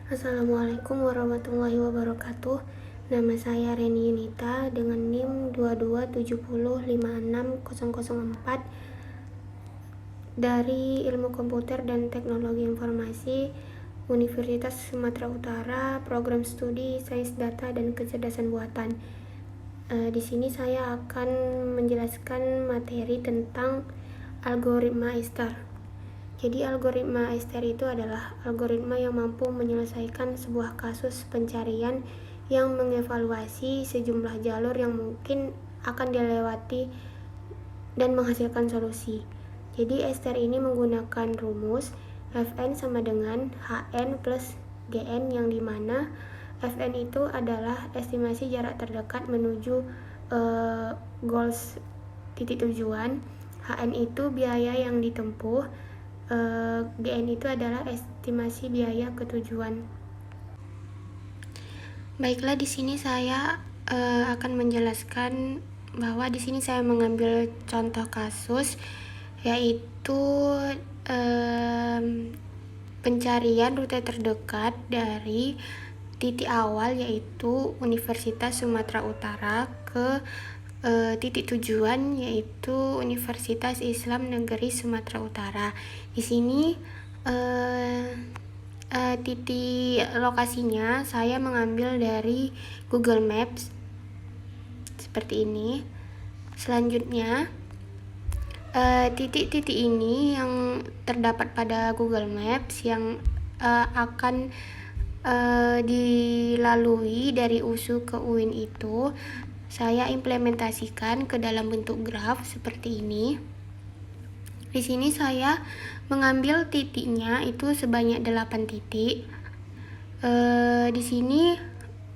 Assalamualaikum warahmatullahi wabarakatuh. Nama saya Reni Yunita dengan NIM 227056004 dari Ilmu Komputer dan Teknologi Informasi Universitas Sumatera Utara, Program Studi Sains Data dan Kecerdasan Buatan. Di sini saya akan menjelaskan materi tentang algoritma Eister. Jadi algoritma Eister itu adalah algoritma yang mampu menyelesaikan sebuah kasus pencarian yang mengevaluasi sejumlah jalur yang mungkin akan dilewati dan menghasilkan solusi. Jadi Eister ini menggunakan rumus Fn sama dengan Hn plus Gn, yang dimana Fn itu adalah estimasi jarak terdekat menuju goals titik tujuan, Hn itu biaya yang ditempuh, Gn itu adalah estimasi biaya ke tujuan. Baiklah, di sini saya akan menjelaskan bahwa di sini saya mengambil contoh kasus, yaitu pencarian rute terdekat dari titik awal yaitu Universitas Sumatera Utara ke titik tujuan yaitu Universitas Islam Negeri Sumatera Utara. Di sini titik lokasinya saya mengambil dari Google Maps seperti ini. Selanjutnya titik-titik ini yang terdapat pada Google Maps yang akan dilalui dari USU ke UIN itu saya implementasikan ke dalam bentuk graf seperti ini. Di sini saya mengambil titiknya itu sebanyak 8 titik. Di sini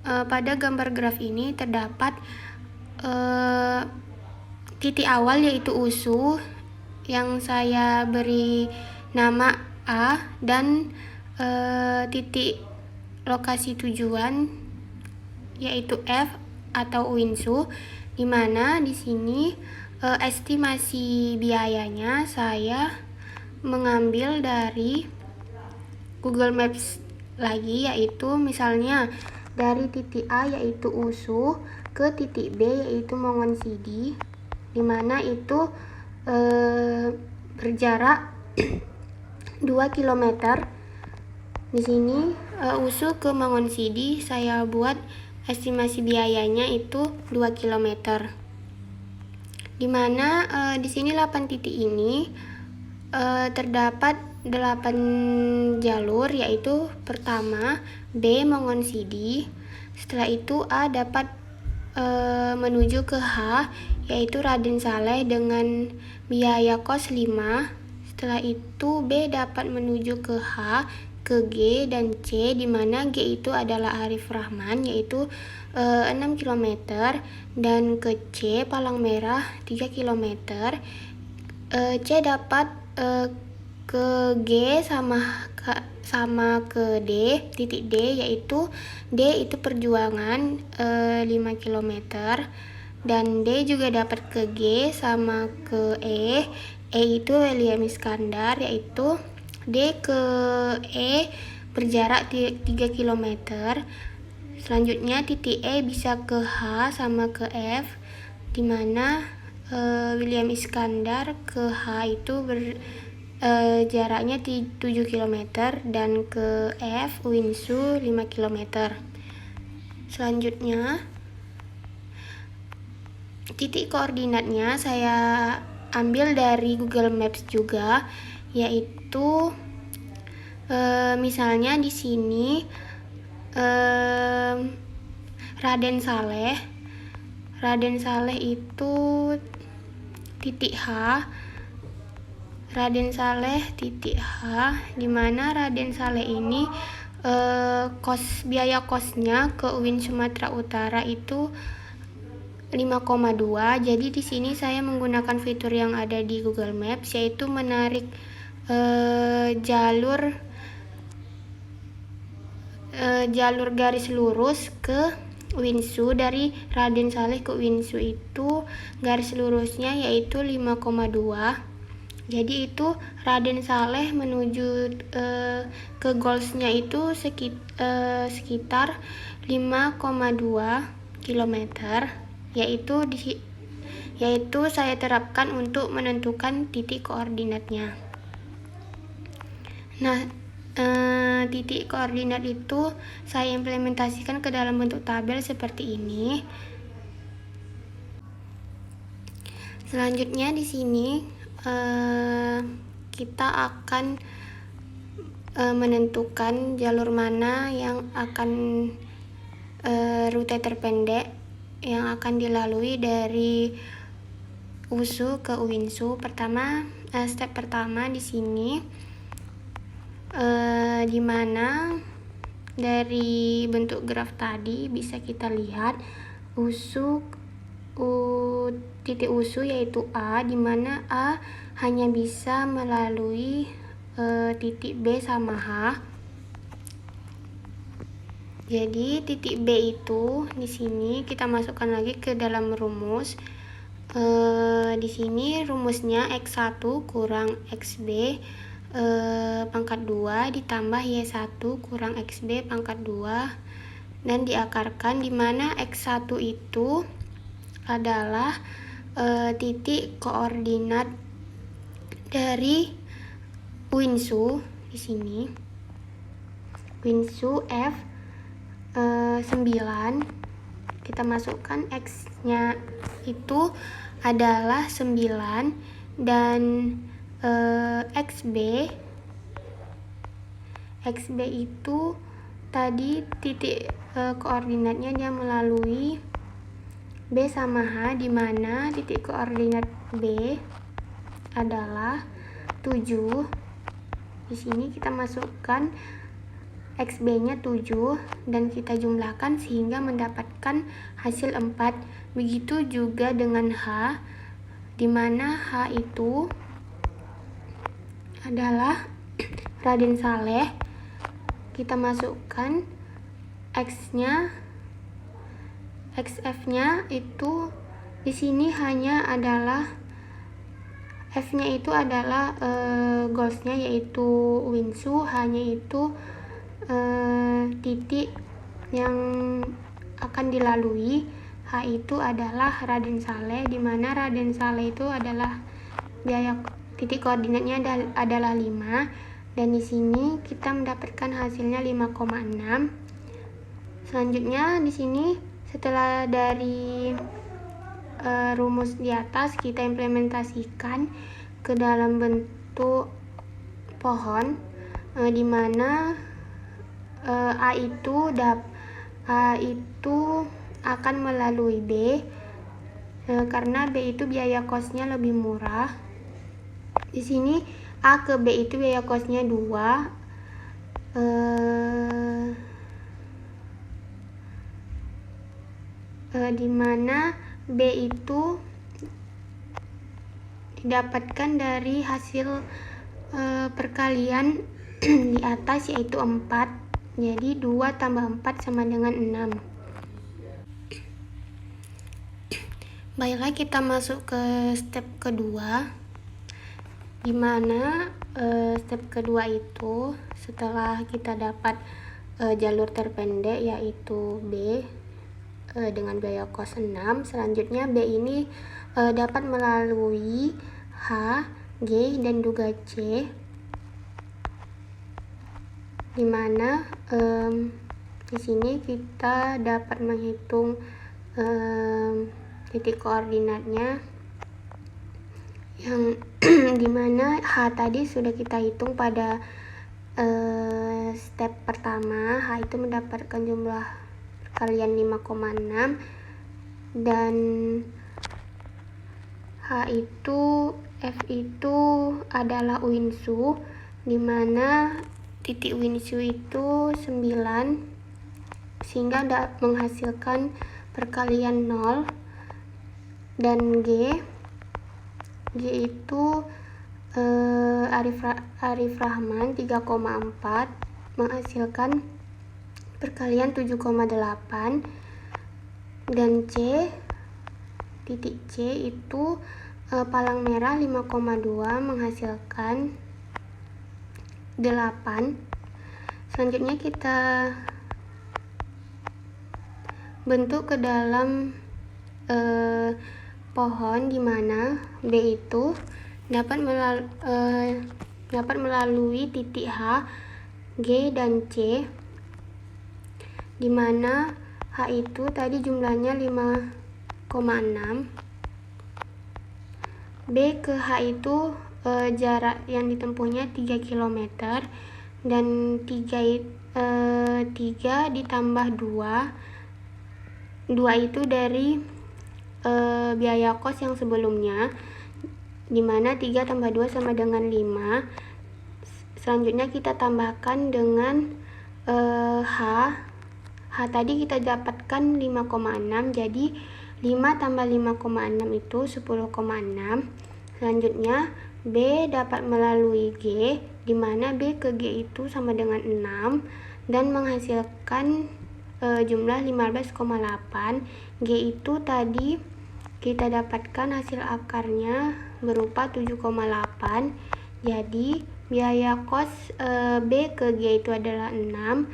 pada gambar graf ini terdapat titik awal yaitu USU yang saya beri nama A, dan titik lokasi tujuan yaitu F atau UINSU, di mana di sini estimasi biayanya saya mengambil dari Google Maps lagi, yaitu misalnya dari titik A yaitu USU ke titik B yaitu Mongon-Sidi, di mana itu berjarak 2 km. Di sini USU ke Mongon-Sidi saya buat estimasi biayanya itu 2 km. Dimana di sini 8 titik ini terdapat 8 jalur, yaitu pertama B Mongon-Sidi, setelah itu A dapat menuju ke H yaitu Raden Saleh dengan biaya kos 5, setelah itu B dapat menuju ke H, ke G dan C, di mana G itu adalah Arif Rahman yaitu 6 km, dan ke C Palang Merah 3 km. C dapat ke G sama ke D, titik D, yaitu D itu Perjuangan 5 km, dan D juga dapat ke G sama ke E itu William Iskandar, yaitu D ke E berjarak 3 km. Selanjutnya titik E bisa ke H sama ke F, di mana William Iskandar ke H itu jaraknya 7 km, dan ke F UINSU 5 km. Selanjutnya titik koordinatnya saya ambil dari Google Maps juga, yaitu misalnya di sini Raden Saleh itu titik H, di mana Raden Saleh ini biaya kosnya ke UIN Sumatera Utara itu 5,2. Jadi di sini saya menggunakan fitur yang ada di Google Maps, yaitu menarik jalur garis lurus ke UINSU. Dari Raden Saleh ke UINSU itu garis lurusnya yaitu 5,2. Jadi itu Raden Saleh menuju ke goalsnya itu sekitar 5,2 km, yaitu saya terapkan untuk menentukan titik koordinatnya. Nah, titik koordinat itu saya implementasikan ke dalam bentuk tabel seperti ini. Selanjutnya di sini kita akan menentukan jalur mana yang akan rute terpendek yang akan dilalui dari USU ke UINSU. Step pertama di sini di mana dari bentuk graf tadi bisa kita lihat titik USU yaitu A, di mana A hanya bisa melalui titik B sama H. Jadi titik B itu di sini kita masukkan lagi ke dalam rumus. Di sini rumusnya X1 kurang XB pangkat 2 ditambah Y1 kurang XB pangkat 2 dan diakarkan, di mana X1 itu adalah titik koordinat dari UINSU di sini. UINSU F 9, kita masukkan X-nya itu adalah 9 dan XB itu tadi titik koordinatnya dia melalui B sama H, di mana titik koordinat B adalah 7. Di sini kita masukkan XB-nya 7 dan kita jumlahkan sehingga mendapatkan hasil 4. Begitu juga dengan H, di mana H itu adalah Raden Saleh. Kita masukkan XF-nya itu di sini hanya adalah F-nya itu adalah goalsnya yaitu UINSU, hanya itu titik yang akan dilalui. H itu adalah Raden Saleh, di mana Raden Saleh itu adalah titik koordinatnya adalah 5, dan di sini kita mendapatkan hasilnya 5,6. Selanjutnya di sini setelah dari rumus di atas kita implementasikan ke dalam bentuk pohon, di mana A itu akan melalui B karena B itu biaya kosnya lebih murah. Di sini A ke B itu biaya kosnya 2, di mana B itu didapatkan dari hasil perkalian di atas yaitu 4. Jadi 2 tambah 4 sama dengan 6. Baiklah, kita masuk ke step kedua, di mana step kedua itu setelah kita dapat jalur terpendek yaitu B dengan biaya kos 6, selanjutnya B ini dapat melalui H, G, dan juga C, di mana di sini kita dapat menghitung titik koordinatnya yang dimana H tadi sudah kita hitung pada step pertama. H itu mendapatkan jumlah perkalian 5,6 dan F itu adalah UINSU, di mana titik UINSU itu 9 sehingga menghasilkan perkalian 0, dan G itu Arif Rahman 3,4 menghasilkan perkalian 7,8, dan titik C itu palang merah 5,2 menghasilkan 8. Selanjutnya kita bentuk ke dalam pohon, di mana B itu dapat melalui titik H, G, dan C, di mana H itu tadi jumlahnya 5,6. B ke H itu jarak yang ditempuhnya 3 km, dan 3 ditambah 2 itu dari biaya kos yang sebelumnya, dimana 3 tambah 2 sama dengan 5. Selanjutnya kita tambahkan dengan H tadi kita dapatkan 5,6, jadi 5 tambah 5,6 itu 10,6. Selanjutnya B dapat melalui G, dimana B ke G itu sama dengan 6, dan menghasilkan jumlah 15,8. G itu tadi kita dapatkan hasil akarnya berupa 7,8. Jadi biaya kos B ke G itu adalah 6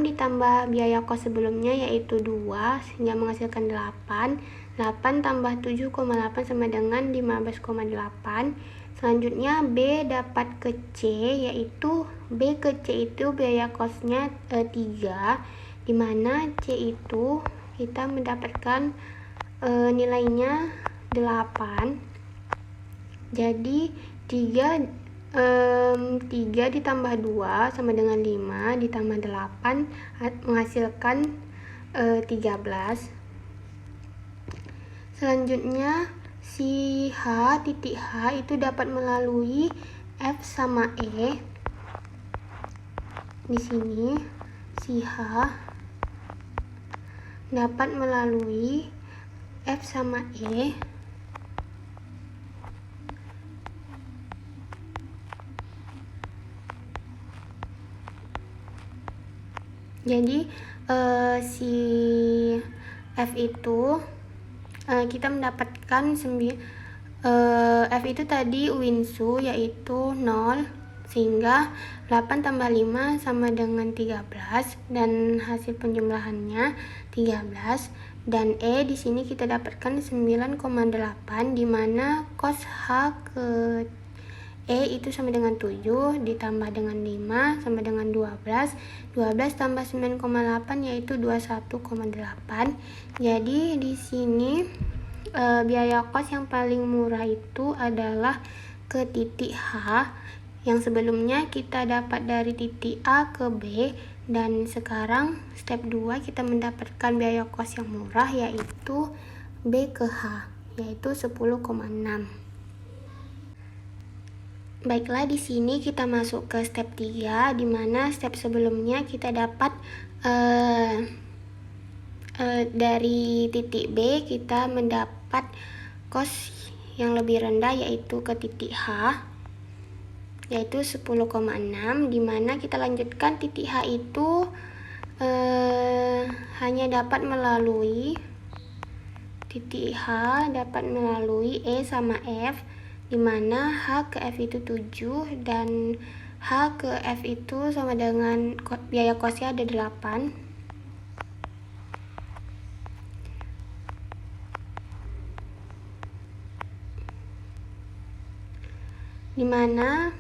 ditambah biaya kos sebelumnya yaitu 2, sehingga menghasilkan 8. 8 tambah 7,8 sama dengan 15,8. Selanjutnya B dapat ke C, yaitu B ke C itu biaya kosnya 3, dimana C itu kita mendapatkan nilainya 8. Jadi 3 ditambah 2 sama dengan 5 ditambah 8 menghasilkan 13. Selanjutnya si titik H itu dapat melalui F sama E. Di sini si H dapat melalui F sama E. Jadi si F itu kita mendapatkan F itu tadi Uinsu yaitu 0, sehingga 8 tambah 5 sama dengan 13, dan hasil penjumlahannya 13. Dan E di sini kita dapatkan 9,8, di mana kos H ke E itu sama dengan 7 ditambah dengan 5 sama dengan 12. 12 tambah 9,8 yaitu 21,8. Jadi di sini biaya kos yang paling murah itu adalah ke titik H, yang sebelumnya kita dapat dari titik A ke B, dan sekarang step 2 kita mendapatkan biaya kos yang murah yaitu B ke H, yaitu 10,6. Baiklah, di sini kita masuk ke step 3, di mana step sebelumnya kita dapat dari titik B kita mendapat kos yang lebih rendah yaitu ke titik H, yaitu 10,6, di mana kita lanjutkan titik H itu hanya dapat melalui titik H dapat melalui E sama F, di mana H ke F itu 7 dan H ke F itu sama dengan biaya kosnya ada 8. Di mana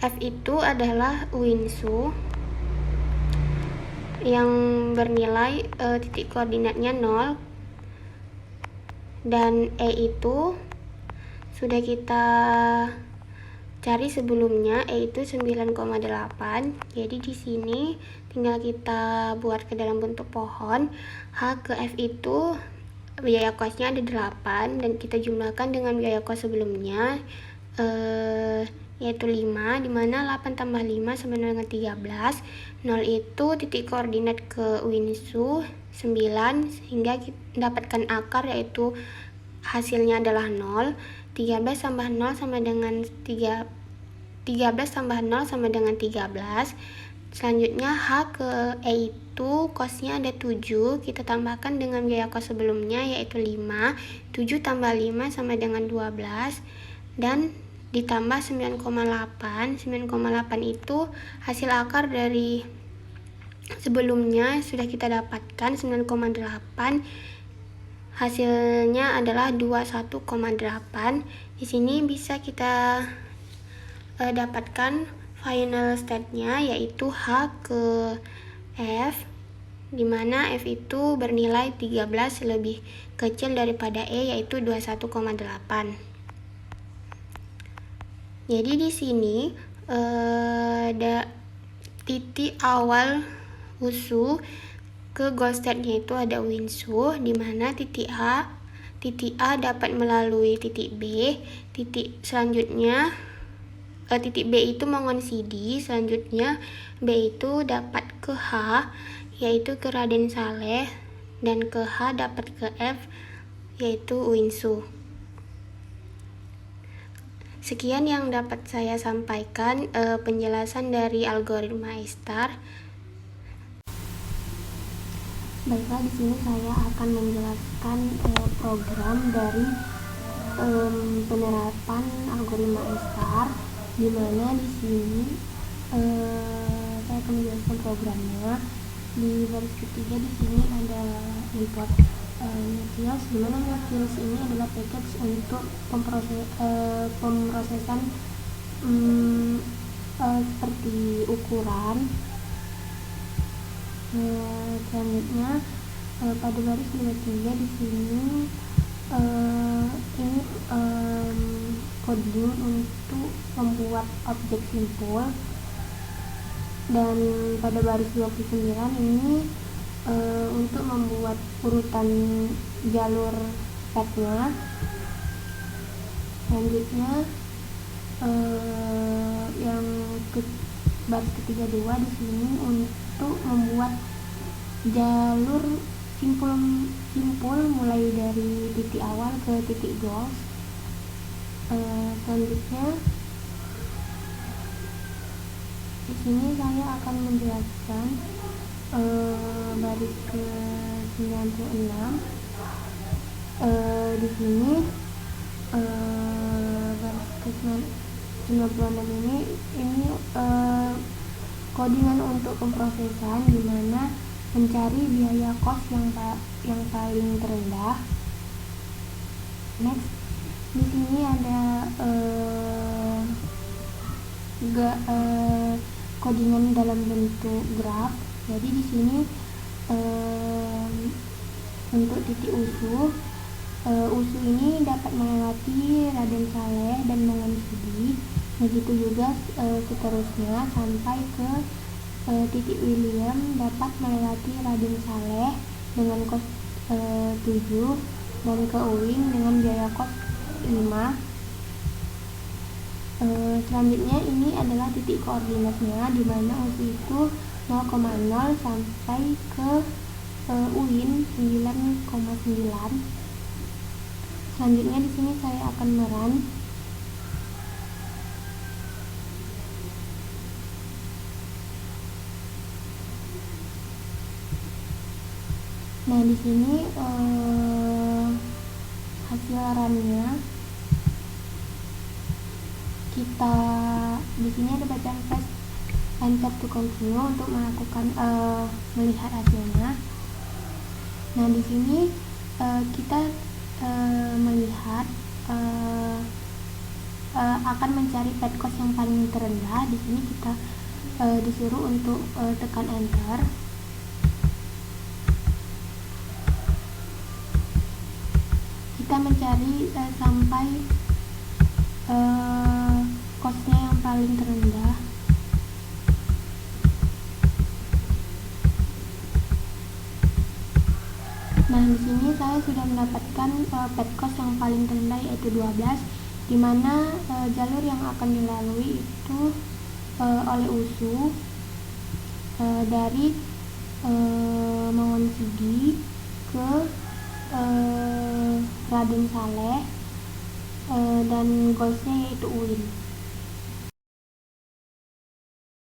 F itu adalah Uinsu yang bernilai titik koordinatnya 0, dan E itu sudah kita cari sebelumnya, E itu 9,8. Jadi di sini tinggal kita buat ke dalam bentuk pohon. H ke F itu biaya kosnya ada 8, dan kita jumlahkan dengan biaya kos sebelumnya yaitu 5, dimana 8 tambah 5 sama dengan 13. 0 itu titik koordinat ke Uinsu 9, sehingga kita dapatkan akar yaitu hasilnya adalah 0. 13 tambah 0 sama dengan 13 tambah 0 sama dengan 13. Selanjutnya H ke E itu kosnya ada 7, kita tambahkan dengan biaya kos sebelumnya yaitu 5. 7 tambah 5 sama dengan 12 dan ditambah 9,8. 9,8 itu hasil akar dari sebelumnya sudah kita dapatkan 9,8. Hasilnya adalah 21,8. Di sini bisa kita dapatkan final state-nya yaitu H ke F, dimana F itu bernilai 13 lebih kecil daripada E yaitu 21,8. Jadi di sini ada titik awal USU ke goal state-nya itu ada WINSU, dimana titik A dapat melalui titik B, titik selanjutnya titik B itu mengonsidi, selanjutnya B itu dapat ke H yaitu ke Raden Saleh, dan ke H dapat ke F yaitu WINSU. Sekian yang dapat saya sampaikan penjelasan dari algoritma A*. Baiklah, di sini saya akan menjelaskan program dari penerapan algoritma A*, di mana di sini saya akan menjelaskan programnya. Di baris ketiga di sini ada import Nautilos, di mana Nautilos ini adalah package untuk pemrosesan seperti ukuran. Selanjutnya pada baris 23 di sini ini coding untuk membuat objek simpul, dan pada baris 29 ini untuk membuat urutan jalur path-nya. Selanjutnya yang baris ketiga 2 di sini untuk membuat jalur simpul mulai dari titik awal ke titik goal. Selanjutnya di sini saya akan menjelaskan baris ke 96. Di sini baris ke 96 ini codingan untuk pemrosesan, di mana mencari biaya kos yang paling terendah. Next, di sini ada codingan dalam bentuk graf. Jadi di sini untuk titik USU ini dapat melewati Raden Saleh dan mengonsidi. Begitu juga seterusnya sampai ke titik William dapat melewati Raden Saleh dengan kos 7 dan ke Uwing dengan biaya kos 5. Selanjutnya ini adalah titik koordinatnya, di mana USU itu 0,0 sampai ke UIN 9,9. Selanjutnya di sini saya akan merun. Nah, di sini hasil runnya kita di sini ada bacaan press enter to continue untuk melakukan melihat hasilnya. Nah, di sini kita melihat akan mencari path cost yang paling terendah. Di sini kita disuruh untuk tekan enter. Kita mencari sampai costnya yang paling terendah. Nah, di sini saya sudah mendapatkan path cost yang paling terendah yaitu 12, di mana jalur yang akan dilalui itu oleh USU dari Mawonsidi ke Raden Saleh dan goalsnya yaitu UIN.